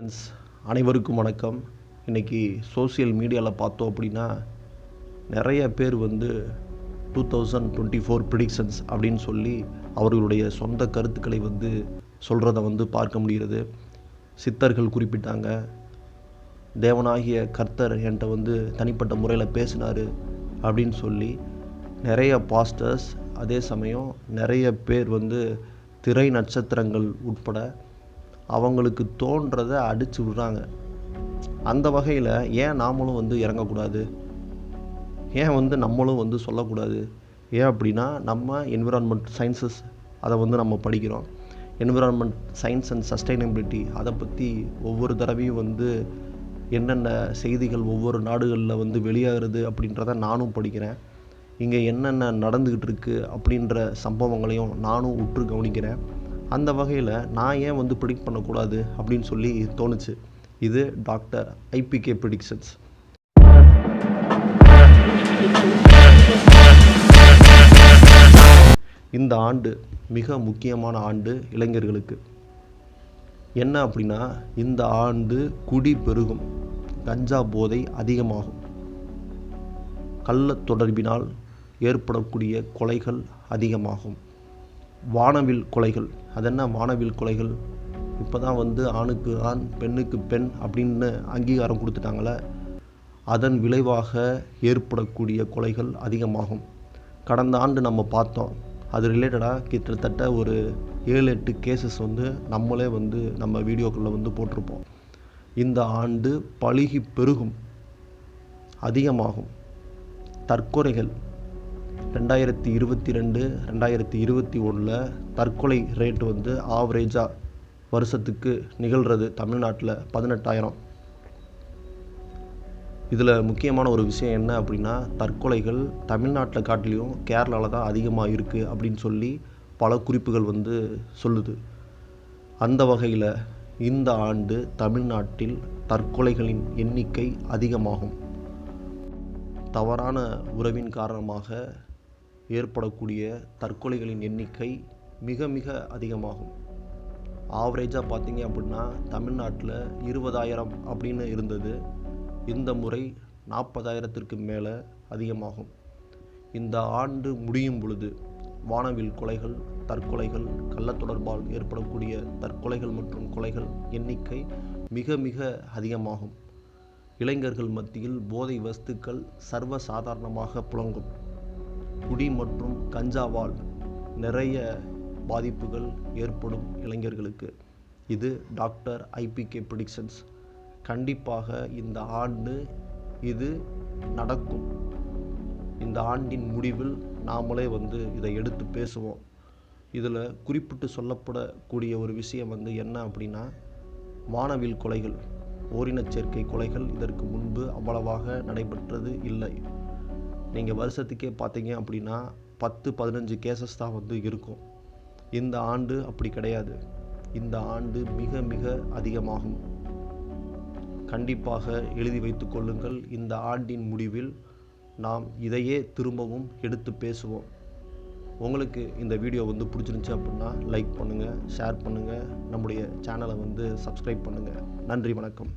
Friends, அனைவருக்கும் வணக்கம். இன்றைக்கி சோசியல் மீடியாவில் பார்த்தோம் அப்படின்னா நிறைய பேர் 2024 ப்ரிடிக்ஷன்ஸ் அப்படின்னு சொல்லி அவர்களுடைய சொந்த கருத்துக்களை சொல்கிறத பார்க்க முடிகிறது. சித்தர்கள் குறிப்பிட்டாங்க, தேவனாகிய கர்த்தர் என்கிட்ட தனிப்பட்ட முறையில் பேசினார் அப்படின்னு சொல்லி நிறைய பாஸ்டர்ஸ், அதே சமயம் நிறைய பேர் திரை நட்சத்திரங்கள் உட்பட அவங்களுக்கு தோன்றதை அடித்து விடுறாங்க. அந்த வகையில் ஏன் நாமளும் இறங்கக்கூடாது? ஏன் நம்மளும் சொல்லக்கூடாது? ஏன் அப்படின்னா, நம்ம என்விரான்மெண்ட் சயின்சஸ் அதை நம்ம படிக்கிறோம். என்விரான்மெண்ட் சயின்ஸ் அண்ட் சஸ்டைனபிலிட்டி அதை பற்றி ஒவ்வொரு தடவையும் என்னென்ன செய்திகள் ஒவ்வொரு நாடுகளில் வெளியாகிறது அப்படின்றத நானும் படிக்கிறேன். இங்கே என்னென்ன நடந்துக்கிட்டு இருக்குது அப்படின்ற சம்பவங்களையும் நானும் உற்று கவனிக்கிறேன். அந்த வகையில் நான் ஏன் ப்ரிடிக்ட் பண்ணக்கூடாது அப்படின்னு சொல்லி தோணுச்சு. இது டாக்டர் ஐபிகே ப்ரிடிக்ஷன்ஸ். இந்த ஆண்டு மிக முக்கியமான ஆண்டு இளைஞர்களுக்கு. என்ன அப்படின்னா, இந்த ஆண்டு குடி பெருகும், கஞ்சா போதை அதிகமாகும், கள்ள தொடர்பினால் ஏற்படக்கூடிய கொலைகள் அதிகமாகும், வானவில் கொலைகள். அதென்ன வானவில் கொலைகள்? இப்போ தான் ஆணுக்கு ஆண் பெண்ணுக்கு பெண் அப்படின்னு அங்கீகாரம் கொடுத்துட்டாங்களே, அதன் விளைவாக ஏற்படக்கூடிய கொலைகள் அதிகமாகும். கடந்த ஆண்டு நம்ம பார்த்தோம், அது ரிலேட்டடாக கிட்டத்தட்ட ஒரு 7-8 கேசஸ் நம்மளே நம்ம வீடியோக்களில் போட்டிருப்போம். இந்த ஆண்டு பலுகி பெருகும், அதிகமாகும். தற்கொலைகள் 2022 2021 தற்கொலை ரேட்டு ஆவரேஜாக வருஷத்துக்கு நிகழ்கிறது தமிழ்நாட்டில் 18,000. இதில் முக்கியமான ஒரு விஷயம் என்ன அப்படின்னா, தற்கொலைகள் தமிழ்நாட்டில் காட்டிலையும் கேரளாவில் தான் அதிகமாக இருக்குது அப்படின்னு சொல்லி பல குறிப்புகள் சொல்லுது. அந்த வகையில் இந்த ஆண்டு தமிழ்நாட்டில் தற்கொலைகளின் எண்ணிக்கை அதிகமாகும். தவறான உறவின் காரணமாக ஏற்படக்கூடிய தற்கொலைகளின் எண்ணிக்கை மிக மிக அதிகமாகும். ஆவரேஜாக பார்த்தீங்க அப்படின்னா தமிழ்நாட்டில் 20,000 அப்படின்னு இருந்தது. இந்த முறை 40,000க்கு மேலே அதிகமாகும். இந்த ஆண்டு முடியும் பொழுது வானவில் கொலைகள், தற்கொலைகள், கள்ள தொடர்பால் ஏற்படக்கூடிய தற்கொலைகள் மற்றும் கொலைகள் எண்ணிக்கை மிக மிக அதிகமாகும். இளைஞர்கள் மத்தியில் போதை வஸ்துக்கள் சர்வசாதாரணமாக புழங்கும். குடி மற்றும் கஞ்சாவால் நிறைய பாதிப்புகள் ஏற்படும் இளைஞர்களுக்கு. இது டாக்டர் ஐபிகே ப்ரிடிக்ஷன்ஸ். கண்டிப்பாக இந்த ஆண்டு இது நடக்கும். இந்த ஆண்டின் முடிவில் நாமளே இதை எடுத்து பேசுவோம். இதில் குறிப்பிட்டு சொல்லப்படக்கூடிய ஒரு விஷயம் என்ன அப்படின்னா, வானவில் கொலைகள், ஓரினச் சேர்க்கை கொலைகள் இதற்கு முன்பு அவ்வளவாக நடைபெற்றது இல்லை. நீங்கள் வருஷத்துக்கே பார்த்தீங்க அப்படின்னா 10-15 கேசஸ் தான் இருக்கும். இந்த ஆண்டு அப்படி கிடையாது. இந்த ஆண்டு மிக மிக அதிகமாகும். கண்டிப்பாக எழுதி வைத்து கொள்ளுங்கள். இந்த ஆண்டின் முடிவில் நாம் இதையே திரும்பவும் எடுத்து பேசுவோம். உங்களுக்கு இந்த வீடியோ பிடிச்சிருந்துச்சு அப்படின்னா லைக் பண்ணுங்கள், ஷேர் பண்ணுங்கள், நம்முடைய சேனலை சப்ஸ்கிரைப் பண்ணுங்கள். நன்றி, வணக்கம்.